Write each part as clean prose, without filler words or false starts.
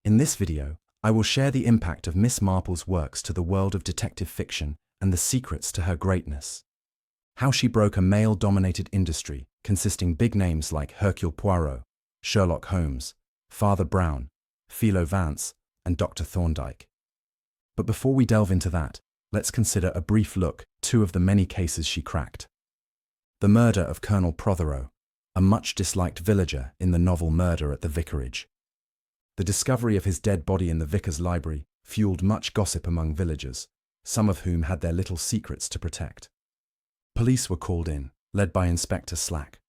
In this video, I will share the impact of Miss Marple's works to the world of detective fiction and the secrets to her greatness. How she broke a male-dominated industry consisting big names like Hercule Poirot, Sherlock Holmes, Father Brown, Philo Vance, and Dr. Thorndyke. But before we delve into that, let's consider a brief look at two of the many cases she cracked. The murder of Colonel Prothero, a much-disliked villager in the novel Murder at the Vicarage. The discovery of his dead body in the vicar's library fueled much gossip among villagers, some of whom had their little secrets to protect. Police were called in, led by Inspector Slack.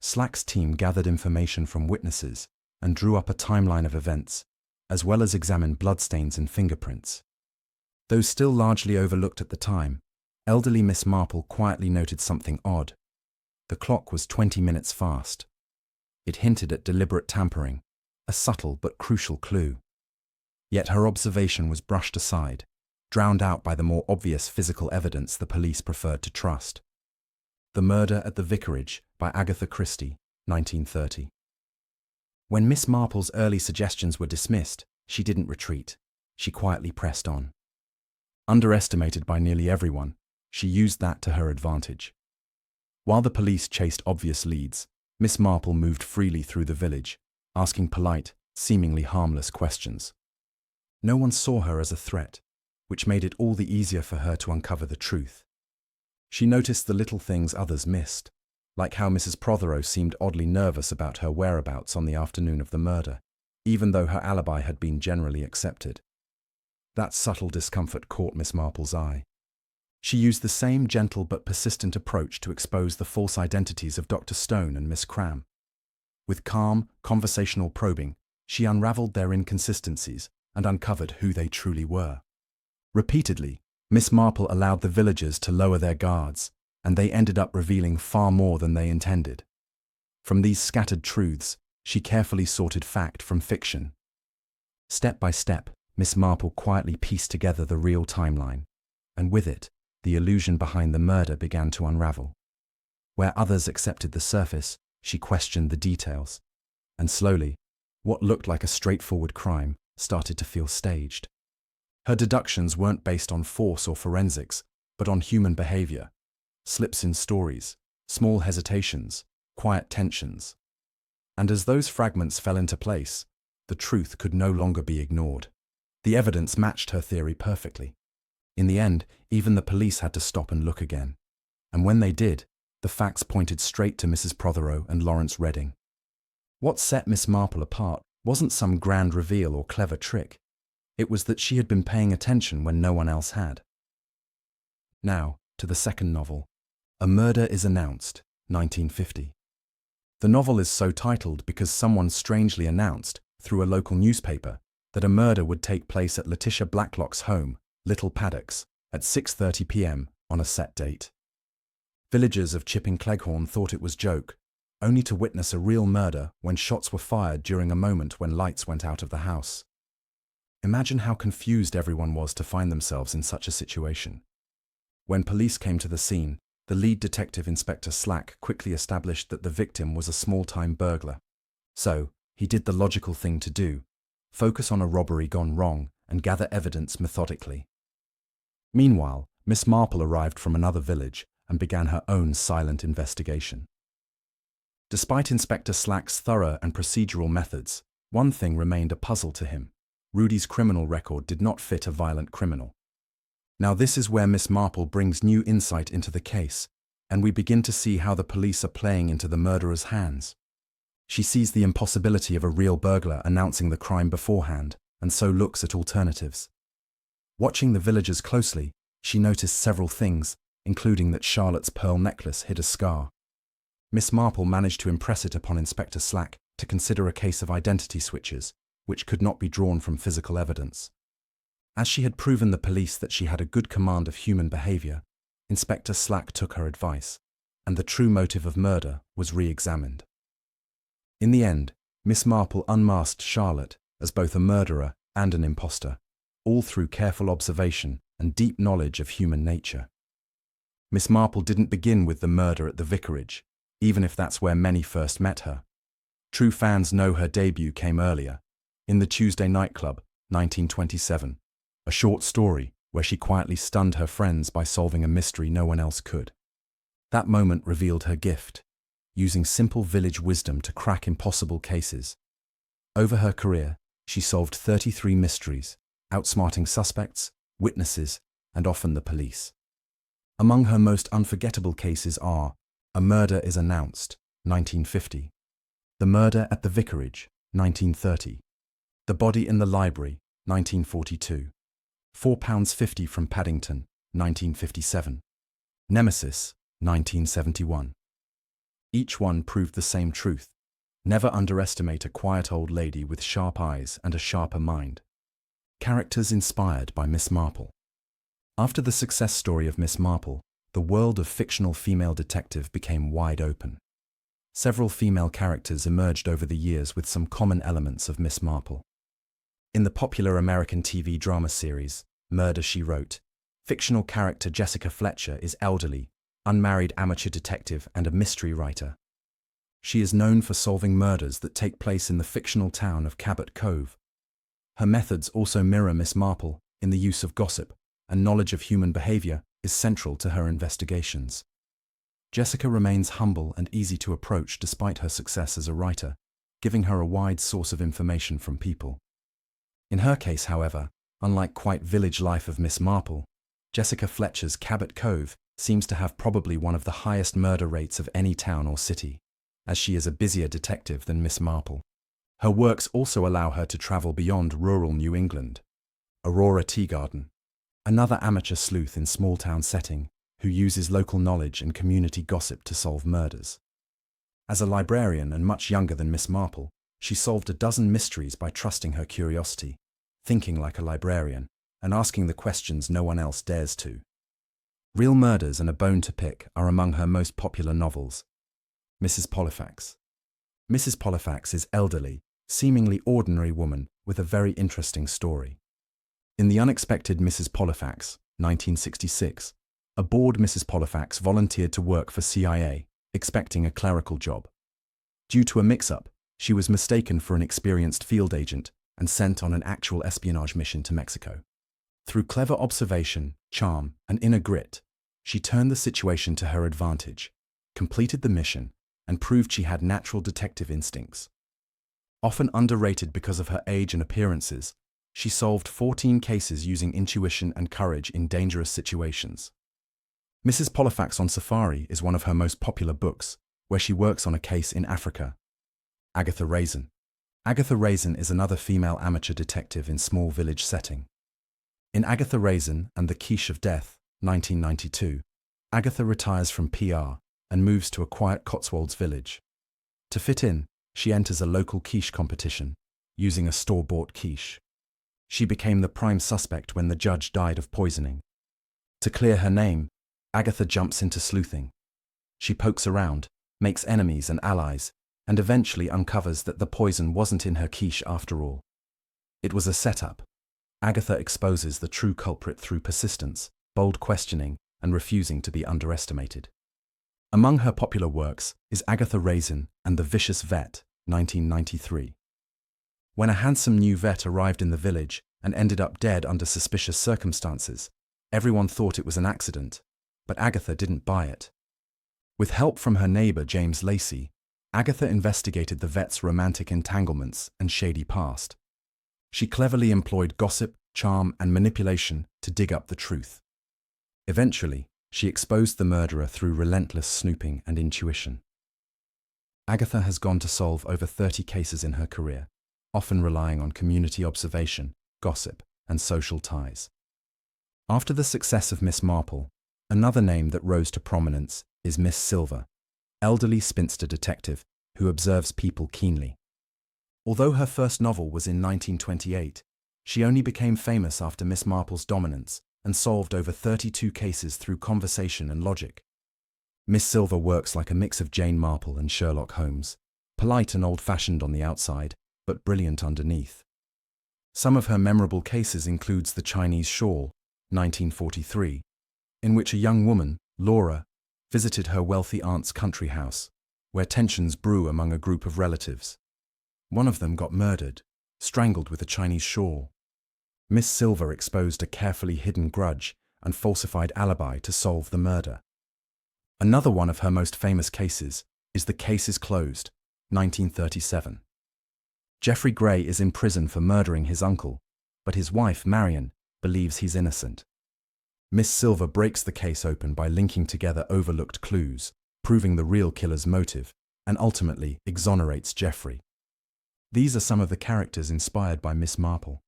Slack's team gathered information from witnesses and drew up a timeline of events, as well as examined bloodstains and fingerprints. Though still largely overlooked at the time, elderly Miss Marple quietly noted something odd. The clock was 20 minutes fast. It hinted at deliberate tampering, a subtle but crucial clue. Yet her observation was brushed aside, drowned out by the more obvious physical evidence the police preferred to trust. The Murder at the Vicarage by Agatha Christie, 1930. When Miss Marple's early suggestions were dismissed, she didn't retreat. She quietly pressed on. Underestimated by nearly everyone, she used that to her advantage. While the police chased obvious leads, Miss Marple moved freely through the village, asking polite, seemingly harmless questions. No one saw her as a threat, which made it all the easier for her to uncover the truth. She noticed the little things others missed, like how Mrs. Prothero seemed oddly nervous about her whereabouts on the afternoon of the murder, even though her alibi had been generally accepted. That subtle discomfort caught Miss Marple's eye. She used the same gentle but persistent approach to expose the false identities of Dr. Stone and Miss Cram. With calm, conversational probing, she unraveled their inconsistencies and uncovered who they truly were. Repeatedly, Miss Marple allowed the villagers to lower their guards, and they ended up revealing far more than they intended. From these scattered truths, she carefully sorted fact from fiction. Step by step, Miss Marple quietly pieced together the real timeline, and with it, the illusion behind the murder began to unravel. Where others accepted the surface, she questioned the details, and slowly, what looked like a straightforward crime started to feel staged. Her deductions weren't based on force or forensics, but on human behavior, slips in stories, small hesitations, quiet tensions. And as those fragments fell into place, the truth could no longer be ignored. The evidence matched her theory perfectly. In the end, even the police had to stop and look again. And when they did, the facts pointed straight to Mrs. Prothero and Lawrence Redding. What set Miss Marple apart wasn't some grand reveal or clever trick. It was that she had been paying attention when no one else had. Now, to the second novel, A Murder is Announced, 1950. The novel is so titled because someone strangely announced, through a local newspaper, that a murder would take place at Letitia Blacklock's home, Little Paddocks, at 6:30 p.m. on a set date. Villagers of Chipping Cleghorn thought it was joke, only to witness a real murder when shots were fired during a moment when lights went out of the house. Imagine how confused everyone was to find themselves in such a situation. When police came to the scene, the lead detective, Inspector Slack, quickly established that the victim was a small-time burglar. So, he did the logical thing to do: focus on a robbery gone wrong and gather evidence methodically. Meanwhile, Miss Marple arrived from another village and began her own silent investigation. Despite Inspector Slack's thorough and procedural methods, one thing remained a puzzle to him. Rudy's criminal record did not fit a violent criminal. Now this is where Miss Marple brings new insight into the case, and we begin to see how the police are playing into the murderer's hands. She sees the impossibility of a real burglar announcing the crime beforehand, and so looks at alternatives. Watching the villagers closely, she noticed several things, including that Charlotte's pearl necklace hid a scar. Miss Marple managed to impress it upon Inspector Slack to consider a case of identity switches, which could not be drawn from physical evidence. As she had proven the police that she had a good command of human behavior, Inspector Slack took her advice, and the true motive of murder was re-examined. In the end, Miss Marple unmasked Charlotte as both a murderer and an imposter, all through careful observation and deep knowledge of human nature. Miss Marple didn't begin with the murder at the Vicarage, even if that's where many first met her. True fans know her debut came earlier, In the Tuesday Nightclub, 1927, a short story where she quietly stunned her friends by solving a mystery no one else could. That moment revealed her gift, using simple village wisdom to crack impossible cases. Over her career, she solved 33 mysteries, outsmarting suspects, witnesses, and often the police. Among her most unforgettable cases are A Murder is Announced, 1950, The Murder at the Vicarage, 1930, The Body in the Library, 1942, £4.50 from Paddington, 1957, Nemesis, 1971. Each one proved the same truth. Never underestimate a quiet old lady with sharp eyes and a sharper mind. Characters inspired by Miss Marple. After the success story of Miss Marple, the world of fictional female detective became wide open. Several female characters emerged over the years with some common elements of Miss Marple. In the popular American TV drama series, Murder, She Wrote, fictional character Jessica Fletcher is elderly, unmarried amateur detective and a mystery writer. She is known for solving murders that take place in the fictional town of Cabot Cove. Her methods also mirror Miss Marple in the use of gossip, and knowledge of human behavior is central to her investigations. Jessica remains humble and easy to approach despite her success as a writer, giving her a wide source of information from people. In her case, however, unlike quite village life of Miss Marple, Jessica Fletcher's Cabot Cove seems to have probably one of the highest murder rates of any town or city, as she is a busier detective than Miss Marple. Her works also allow her to travel beyond rural New England. Aurora Teagarden, another amateur sleuth in small-town setting, who uses local knowledge and community gossip to solve murders. As a librarian and much younger than Miss Marple, she solved a dozen mysteries by trusting her curiosity, thinking like a librarian, and asking the questions no one else dares to. Real Murders and A Bone to Pick are among her most popular novels. Mrs. Pollifax. Mrs. Pollifax is elderly, seemingly ordinary woman with a very interesting story. In The Unexpected Mrs. Pollifax, 1966, a bored Mrs. Pollifax volunteered to work for CIA, expecting a clerical job. Due to a mix-up, she was mistaken for an experienced field agent and sent on an actual espionage mission to Mexico. Through clever observation, charm, and inner grit, she turned the situation to her advantage, completed the mission, and proved she had natural detective instincts. Often underrated because of her age and appearances, she solved 14 cases using intuition and courage in dangerous situations. Mrs. Pollifax on Safari is one of her most popular books, where she works on a case in Africa. Agatha Raisin. Agatha Raisin is another female amateur detective in small village setting. In Agatha Raisin and the Quiche of Death, 1992, Agatha retires from PR and moves to a quiet Cotswolds village. To fit in, she enters a local quiche competition, using a store-bought quiche. She became the prime suspect when the judge died of poisoning. To clear her name, Agatha jumps into sleuthing. She pokes around, makes enemies and allies, and eventually uncovers that the poison wasn't in her quiche after all. It was a setup. Agatha exposes the true culprit through persistence, bold questioning, and refusing to be underestimated. Among her popular works is Agatha Raisin and the Vicious Vet, 1993. When a handsome new vet arrived in the village and ended up dead under suspicious circumstances, everyone thought it was an accident, but Agatha didn't buy it. With help from her neighbor James Lacey, Agatha investigated the vet's romantic entanglements and shady past. She cleverly employed gossip, charm, and manipulation to dig up the truth. Eventually, she exposed the murderer through relentless snooping and intuition. Agatha has gone to solve over 30 cases in her career, often relying on community observation, gossip, and social ties. After the success of Miss Marple, another name that rose to prominence is Miss Silver, elderly spinster detective who observes people keenly. Although her first novel was in 1928, she only became famous after Miss Marple's dominance and solved over 32 cases through conversation and logic. Miss Silver works like a mix of Jane Marple and Sherlock Holmes, polite and old-fashioned on the outside, but brilliant underneath. Some of her memorable cases includes the Chinese Shawl, 1943, in which a young woman, Laura, visited her wealthy aunt's country house, where tensions brew among a group of relatives. One of them got murdered, strangled with a Chinese shawl. Miss Silver exposed a carefully hidden grudge and falsified alibi to solve the murder. Another one of her most famous cases is The Case is Closed, 1937. Geoffrey Gray is in prison for murdering his uncle, but his wife, Marion, believes he's innocent. Miss Silver breaks the case open by linking together overlooked clues, proving the real killer's motive, and ultimately exonerates Geoffrey. These are some of the characters inspired by Miss Marple.